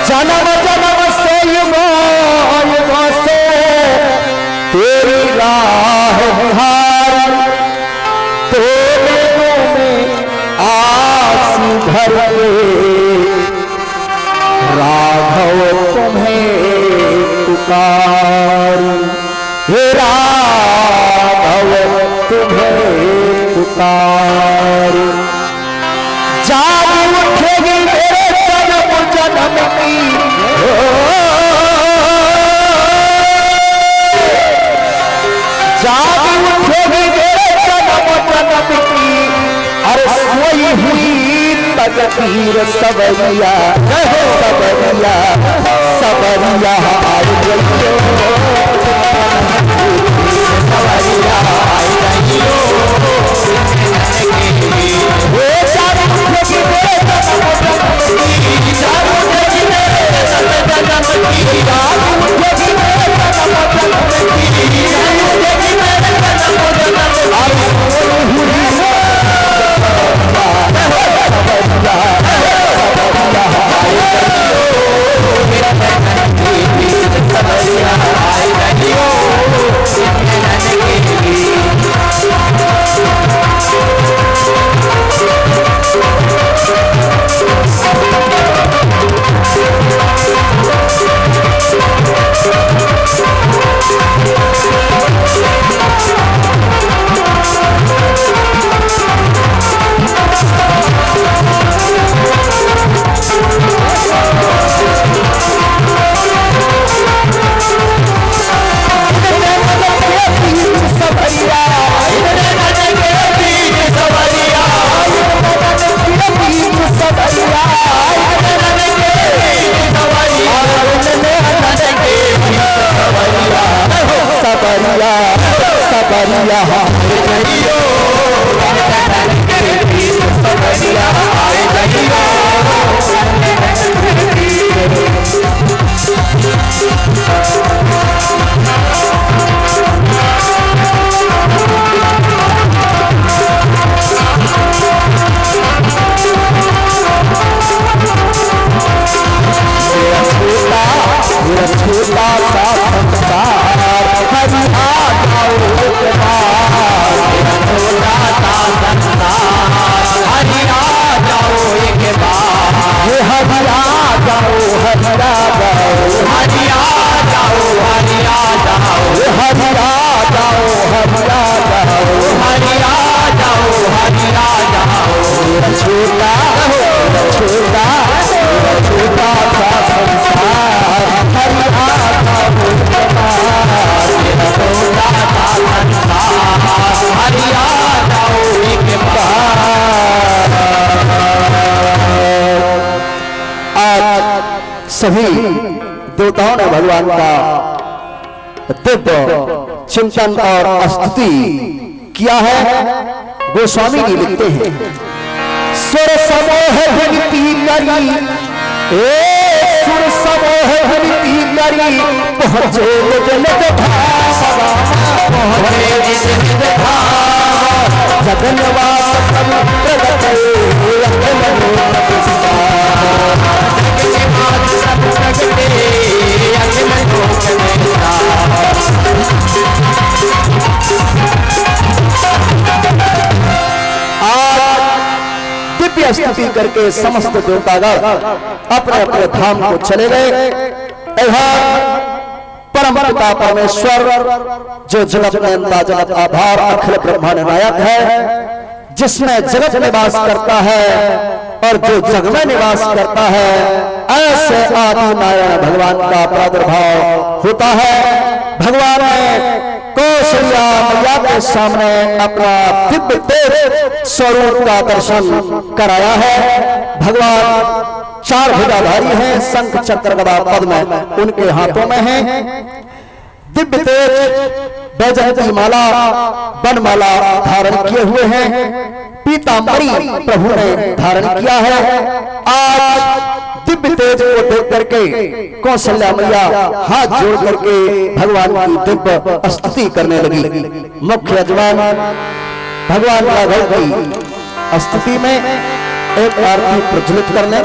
जन्म जन्म से युगों से तेरी राह निहार, तेरे मुँह में आंसू भर के राघव तुम्हें पुकारूं, हे राघव तुम्हें पुकारूं। जाग उठेगी मेरे जन्म जन्म की, जाग उठेगी मेरे जन्म जन्म की, अरे सोई हुई तकदीर सबरिया सबरिया सबरिया आई रही हो, सबरिया आई रही हो। वो जाग उठेगी मेरे जन्म जन्म की, जाग उठेगी मेरे जन्म जन्म की, जाग उठेगी मेरे जन्म जन्म की, जाग उठेगी मेरे जन्म जन्म की, आई सोई हुई सभी देवताओं ने भगवान का दिव्य चिंतन और स्तुति किया है। गोस्वामी जी लिखते हैं, सुर समोह विनती करी, सुर समोह विनती करी, पहुंचे जगत धाम, पहुंचे जगत धाम, जगन्वास प्रगटे दिव्य स्तुति करके समस्त देवतागण अपने अपने धाम को चले गए। परम पिता परमेश्वर जो जगत नियंता जगत आधार अखिल ब्रह्मांड नायक है, जिसमें जगत निवास करता है और जो जग में निवास करता है, ऐसे आदि नारायण भगवान का प्रादुर्भाव होता है। भगवान ने कौशल्या मैया के सामने अपना दिव्य तेज स्वरूप का दर्शन कराया है। भगवान चार भुजाधारी हैं, शंख चक्र गदा पद्म उनके हाथों में है। दिव्य तेज वैजयंती माला बनमाला धारण किए हुए हैं, पीतांबरी प्रभु ने धारण किया है। आज दिव्य तेज को देख करके कौशल्या मैया हाथ जोड़ करके भगवान की दिव्य स्तुति करने लगी। मुख्य यजमान भगवान राघव की स्तुति में एक आरती प्रज्वलित करने।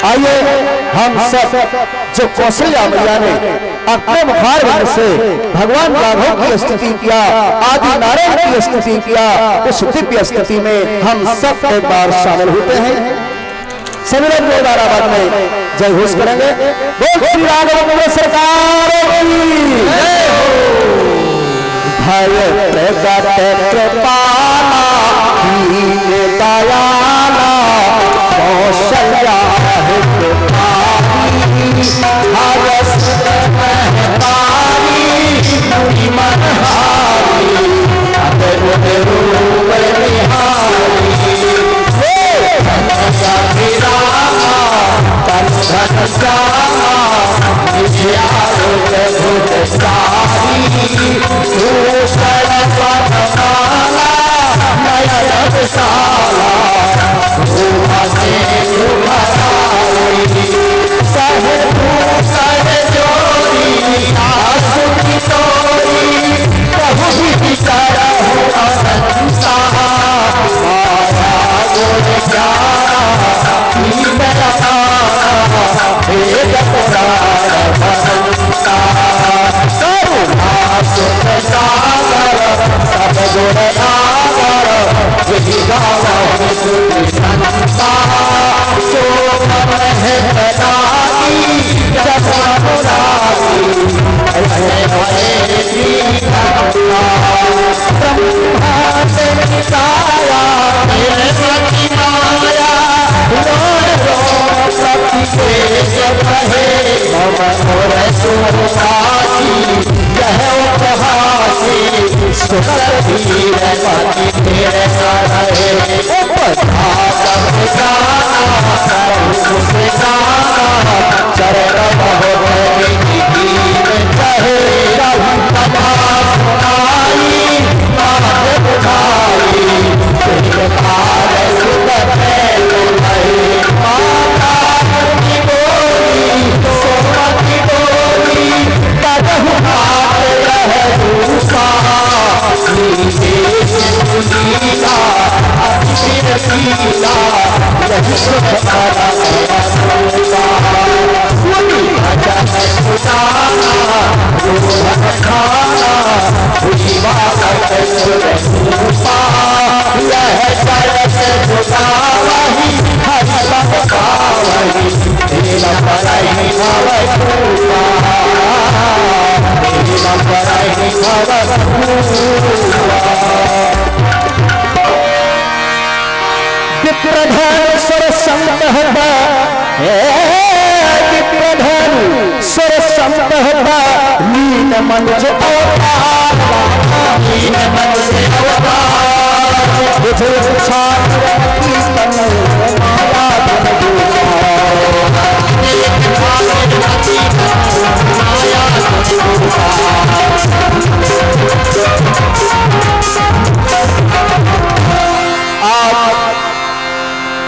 आइए हम सब जो कौशल्या मैया ने अपने मुखारविंद से भगवान राघव की स्तुति किया, आदि नारायण की स्तुति किया, उस दिव्य स्तुति में हम सब एक बार शामिल होते हैं। सभी लोग जोरदार में जय घोष करेंगे। बोल श्री राघव सरकार की जय हो। भय प्रगट कृपाला दीन दयाला कौशल्या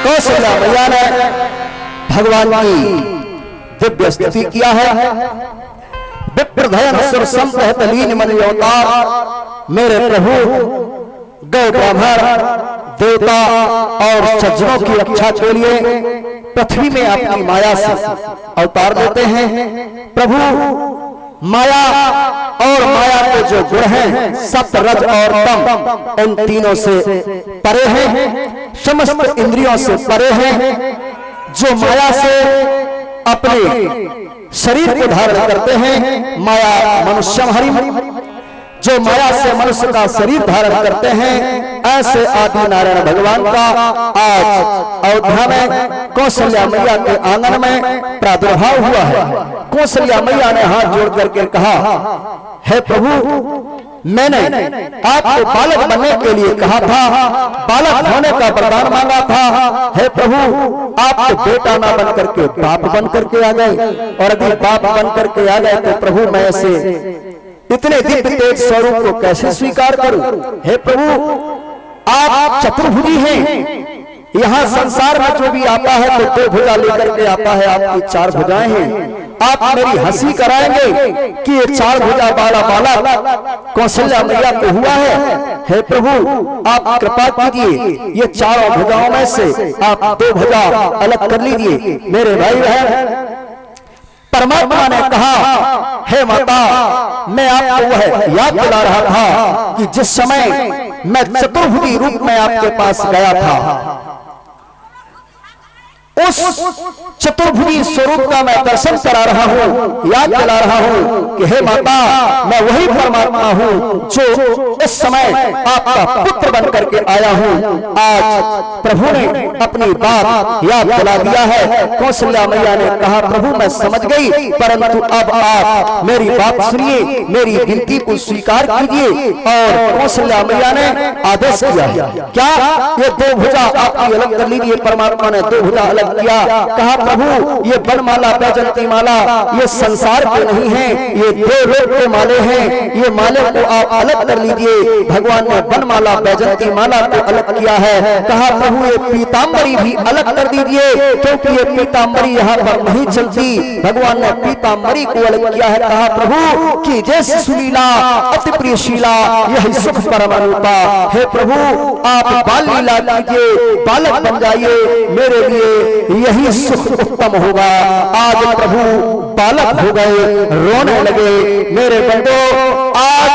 कौशल्या मैया ने भगवान की दिव्य स्तुति किया है। विप्रधयन सुर संत लीन मन अवतार मेरे प्रभु गौ ब्राह्मण देवता और सज्जनों की रक्षा के लिए पृथ्वी में अपनी माया से अवतार देते हैं। प्रभु माया और माया के जो गुण हैं सत्य रज और तम, इन तीनों से परे हैं, समस्त इंद्रियों से परे हैं। जो माया से अपने शरीर को धारण करते हैं, माया मनुष्यम हरिम, जो माया से मनुष्य का शरीर धारण करते हैं, ऐसे आदि नारायण भगवान का आज अयोध्या में कौशल्या मैया के आंगन में प्रादुर्भाव हुआ है। कौशल्या मैया ने हाथ जोड़ करके कहा, हे प्रभु मैंने आपको बालक बनने के लिए कहा था, बालक होने का वरदान मांगा था। हे प्रभु आप तो बेटा ना बन करके बाप बन करके आ गए, और यदि बाप बन करके आ गए तो प्रभु मैं ऐसे इतने दिव्य तेज स्वरूप को कैसे स्वीकार करूं। हे प्रभु आप चतुर्भुजी हैं, यहाँ संसार में जो भी आता है तो दो भुजा लेकर के आता है, आपकी चार भुजाएं हैं। आप मेरी हंसी कराएंगे कि ये चार भुजा वाला बाला कौशल्या मैया को हुआ है। हे प्रभु आप कृपा कीजिए, ये चारों भुजाओं में से आप दो भुजा अलग कर लीजिए। मेरे भाई बहन, परमात्मा ने कहा, हे माता मैं आपको वह याद दिला रहा था कि जिस समय मैं चतुर्भुजी रूप में आपके पास गया था, उस चतुर्भुजी स्वरूप का मैं दर्शन करा रहा हूँ, याद दिला रहा हूँ कि हे माता मैं वही परमात्मा हूँ जो इस समय आपका पुत्र बन करके आया हूँ। आज प्रभु ने अपनी बात याद दिला दिया है। कौशल्या मैया ने कहा, प्रभु मैं समझ गई, परंतु अब आप मेरी बात सुनिए, मेरी विनती को स्वीकार कीजिए। और कौशल्या मैया ने आदेश किया, क्या ये दो भुजा आपकी अलग कर लीजिए। परमात्मा ने दो भुजा अलग किया। कहा, प्रभु ये बनमाला बैजंती माला ये संसार के नहीं है, ये देवलोक के माले हैं, ये माले को आप अलग कर लीजिए। भगवान ने बनमाला बैजंती माला को अलग किया है। कहा, प्रभु ये पीतांबरी भी अलग कर दीजिए, क्योंकि ये पीतांबरी यहाँ पर नहीं चलती। भगवान ने पीतांबरी को अलग किया है। कहा, प्रभु कि जैसे सुलीला अति प्रिय शीला यही सुख परम अनुपा। हे प्रभु आप बाल लीला कीजिए, बालक बन जाइए, मेरे लिए यही सुख उत्तम होगा। आज प्रभु बालक हो गए, रोने लगे। मेरे बंदो, आज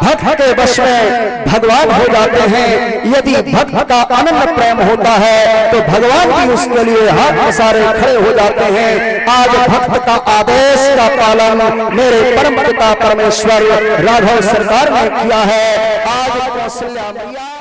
भक्त के वश में भगवान हो जाते हैं। यदि भक्त का अनन्य प्रेम होता है तो भगवान भी उसके लिए हाथ पसारे खड़े हो जाते हैं। आज भक्त का आदेश का पालन मेरे परम पिता परमेश्वर राघव सरकार ने किया है। आज कौशल्या मैया